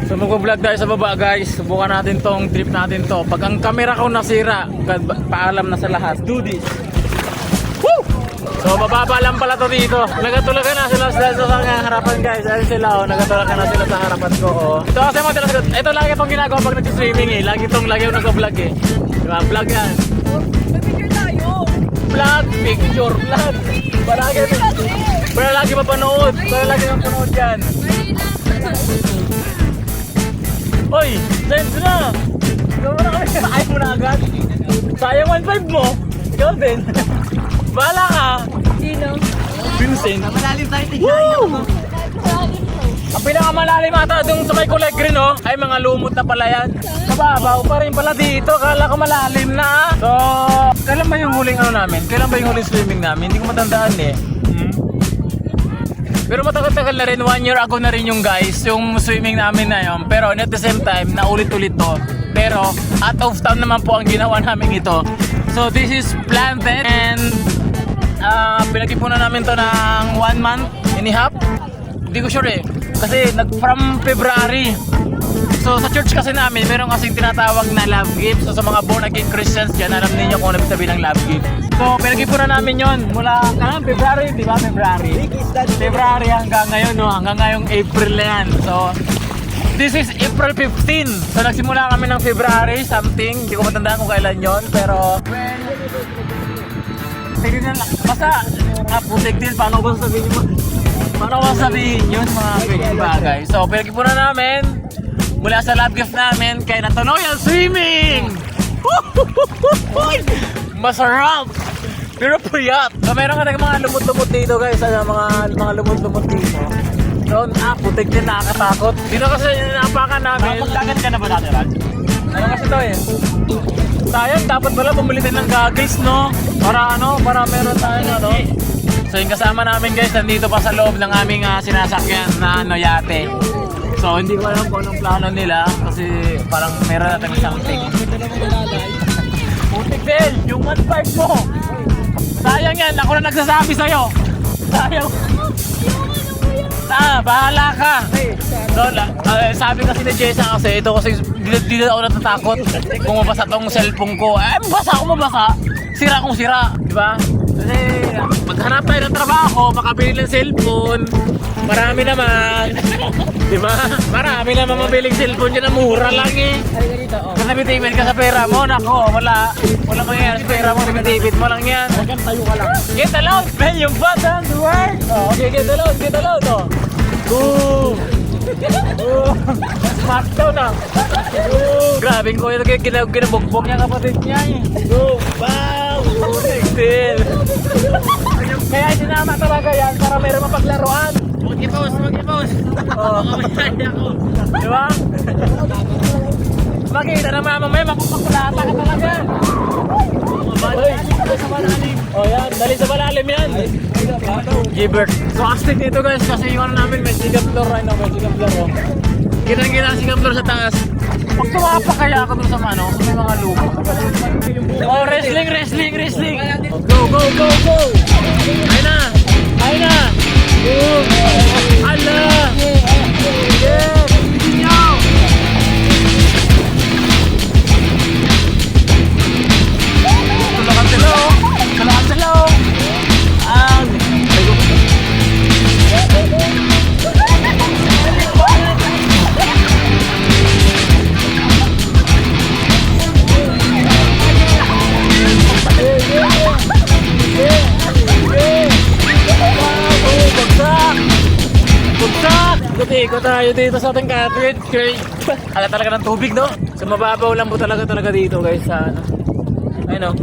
So mag-vlog tayo sa baba guys. Subukan natin tong trip natin to. Pag ang camera ko nasira, paalam na sa lahat. Do this. Woo! So bababa lang pala to dito. Nagatulagan na sila sa harapan guys. Ayun sila oh, nagatulagan na sila sa harapan ko oh. Ito kasi mga talaga, ito lagi itong ginagawa pag nag-streaming eh. Lagi itong nag-vlog eh. Diba? Vlog yan. Picture tayo. Vlog, picture, vlog. Para lagi mapanood. Para lagi mapanood yan. Hoy, send na! Gawin na kami, ayaw mo na agad. Sayang 1.5 mo. Ikaw din. Bahala ka. Sino? Vincent. Malalim tayo Woo! Ang pinakamalalim ata dun sa may kulay green oh, ay mga lumot na pala yan. Mababaw pa rin pala dito, kala ko malalim na. So, kailan ba yung huling ano namin? Kailan ba yung huling swimming namin? Hindi ko matandaan eh. Pero matagal-tagal na rin, 1 year ago na rin yung guys, yung swimming namin na yun. Pero at the same time, naulit-ulit to. Pero out of town naman po ang ginawa namin ito. So this is planted and pinag-ipunan namin to ng 1 month and a half. Hindi ko sure eh. Kasi from February. So sa church kasi namin, meron kasing tinatawag na love gift. So sa mga born again Christians dyan, alam niyo kung ano ibig sabihin ng love gift. So pinag-ipunan namin yon mula February, di ba? February hanggang ngayon, no? Hanggang ngayong April na yan. So this is April 15. So nagsimula kami ng February something. Hindi ko matandaan kung kailan yon. Pero tignan lang. Basta putik din. Paano ko sabihin mo? Paano ko sabihin yun mga pwedeng bagay? So pinag-ipunan namin mula sa love gift namin kay Natanoyan Swimming! Masarap! Pero puyat! So meron ka na mga lumot-lumot dito guys, mga lumot-lumot dito. So putik din, nakakatakot. Dito kasi naapakan namin. Magdagat ka na ba natin, Rad? Ano kasi to eh? Sayang, dapat pala bumili din ng goggles no? Para meron tayong ano. So yung kasama namin guys, nandito pa sa loob ng aming sinasakyan na yate. So hindi ko alam kung anong plano nila kasi parang meron natin something. Putik din, yung 1.5 mo. Sayang yan, ako na nagsasabi sa'yo. Sayang. Bahala ka. So, sabi kasi ni Jessa kasi, ito kasi di na ako natatakot kung mabasa tong cellphone ko. Mabasa ako mabasa. Sira kung sira, di ba? Kasi maghanap tayo ng trabaho, makabili ng cellphone. Marami naman. Di ba? Marami naman mabiling cellphone dyan na mura lang eh. Kung nabitibid ka sa pera mo, nako, wala mangyayari sa pera mo, nabitibid mo lang yan. Tayo ka lang. Get alone, man, yung button to work. Okay, get alone, oh. Boom! Smackdown ah. Grabing ko yung ginabugbog niya kapatid niya eh. Go! Wow! Still! Kaya sinama talaga yan para meron mapaglaruan. Mag-i-post! Makamaya ako. Diba? Makita naman mamaya mapupakulata ka talaga. Oh yan, dali sa malalim yan. Gibert. So astig dito guys kasi yung ano namin may second floor right now, may second floor oh. Kita ang second floor sa taas. Pag tumapa kaya ako dun sa ano, sa may mga lupa. Oh, wrestling. Go. Ayun na. Ala. Yeah. Kalakan sila oh. Ikot tayo dito sa ating cartridge. Ala talaga ng tubig no? So mababaw lang po talaga dito guys sa ano. Ayun oh.